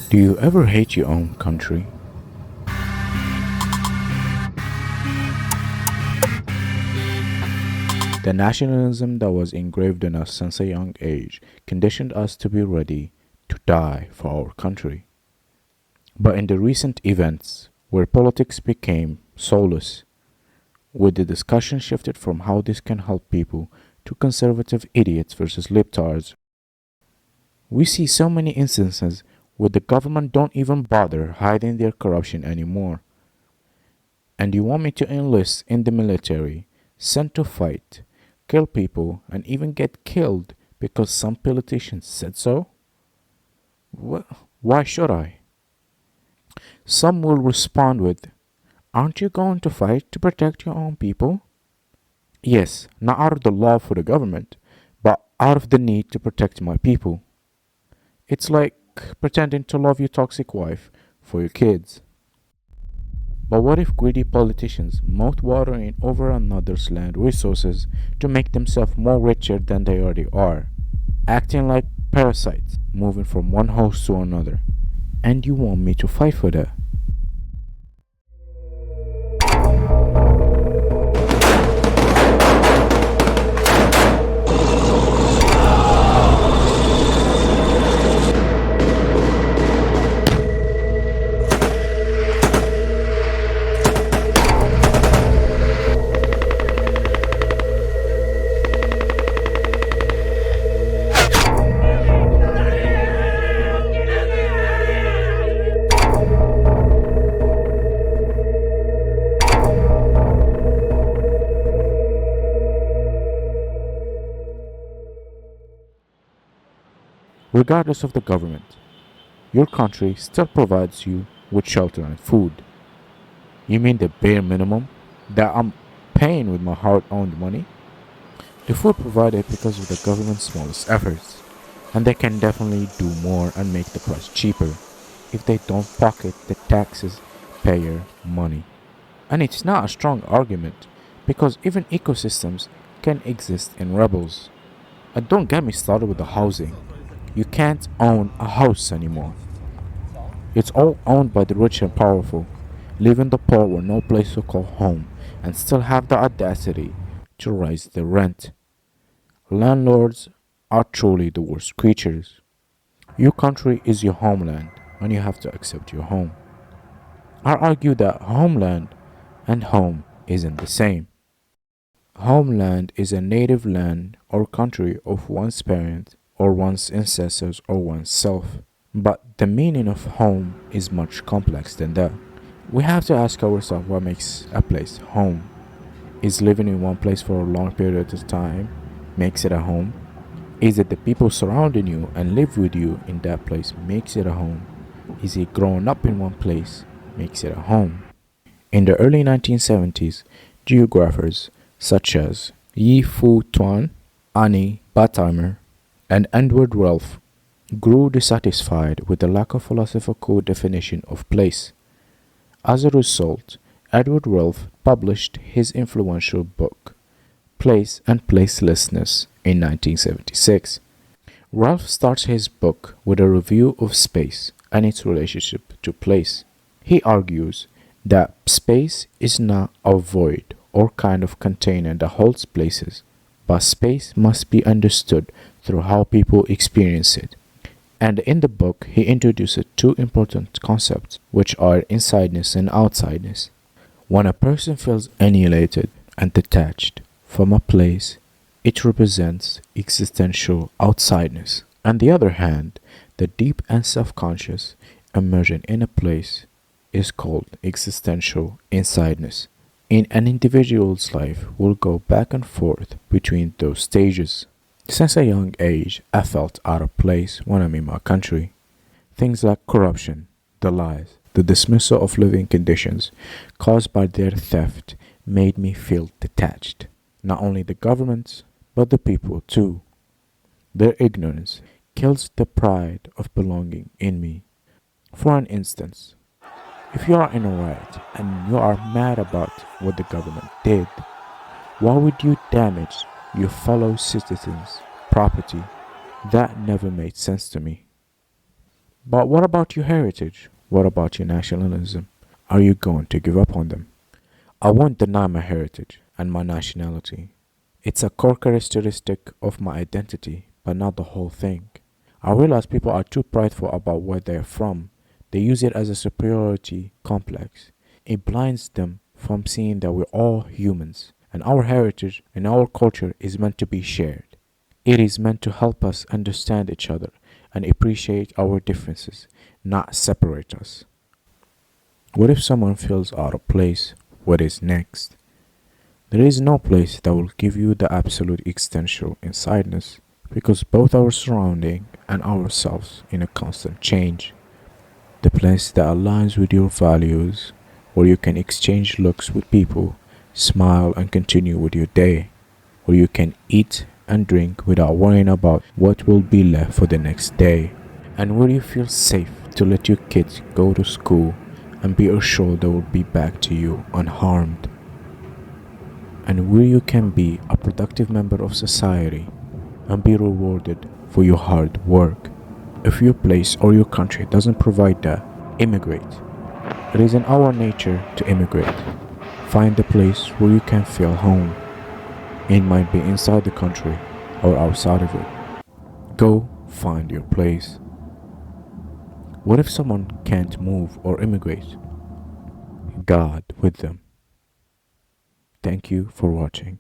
Do you ever hate your own country? The nationalism that was engraved in us since a young age conditioned us to be ready to die for our country. But in the recent events, where politics became soulless, where the discussion shifted from how this can help people to conservative idiots versus libtards, we see so many instances where the government don't even bother hiding their corruption anymore. And you want me to enlist in the military, sent to fight, kill people, and even get killed because some politicians said so? Why should I? Some will respond with, aren't you going to fight to protect your own people? Yes, not out of the love for the government, but out of the need to protect my people. It's like pretending to love your toxic wife for your kids. But what if greedy politicians mouth watering over another's land resources to make themselves more richer than they already are, acting like parasites, moving from one host to another? And you want me to fight for that? Regardless of the government, your country still provides you with shelter and food. You mean the bare minimum that I'm paying with my hard earned money? The food provided because of the government's smallest efforts, and they can definitely do more and make the price cheaper if they don't pocket the taxes payer money. And it's not a strong argument because even ecosystems can exist in rebels. And don't get me started with the housing. You can't own a house anymore. It's all owned by the rich and powerful, leaving the poor with no place to call home and still have the audacity to raise the rent. Landlords are truly the worst creatures. Your country is your homeland and you have to accept your home. I argue that homeland and home isn't the same. Homeland is a native land or country of one's parent or one's ancestors or one's self. But the meaning of home is much complex than that. We have to ask ourselves what makes a place home. Is living in one place for a long period of time makes it a home? Is it the people surrounding you and live with you in that place makes it a home? Is it growing up in one place makes it a home? In the early 1970s, geographers such as Yi Fu Tuan, Annie Batimer, and Edward Relph grew dissatisfied with the lack of philosophical definition of place. As a result, Edward Relph published his influential book, Place and Placelessness, in 1976. Relph starts his book with a review of space and its relationship to place. He argues that space is not a void or kind of container that holds places, but space must be understood through how people experience it. And in the book, he introduces two important concepts, which are insideness and outsideness. When a person feels annihilated and detached from a place, it represents existential outsideness. On the other hand, the deep and self-conscious immersion in a place is called existential insideness. In an individual's life will go back and forth between those stages. Since a young age, I felt out of place when I'm in my country. Things like corruption, the lies, the dismissal of living conditions caused by their theft made me feel detached. Not only the governments, but the people too. Their ignorance kills the pride of belonging in me. For an instance, if you are in a riot and you are mad about what the government did, why would you damage your fellow citizens' property? That never made sense to me. But what about your heritage? What about your nationalism? Are you going to give up on them? I won't deny my heritage and my nationality. It's a core characteristic of my identity, but not the whole thing. I realize people are too prideful about where they're from. They use it as a superiority complex. It blinds them from seeing that we're all humans, and our heritage and our culture is meant to be shared. It is meant to help us understand each other and appreciate our differences, not separate us. What if someone feels out of place? What is next? There is no place that will give you the absolute existential insideness because both our surrounding and ourselves in a constant change. The place that aligns with your values, where you can exchange looks with people, smile and continue with your day, where you can eat and drink without worrying about what will be left for the next day, and where you feel safe to let your kids go to school and be assured they will be back to you unharmed, and where you can be a productive member of society and be rewarded for your hard work. If your place or your country doesn't provide that, immigrate. It is in our nature to immigrate. Find a place where you can feel home. It might be inside the country or outside of it. Go find your place. What if someone can't move or immigrate? God with them. Thank you for watching.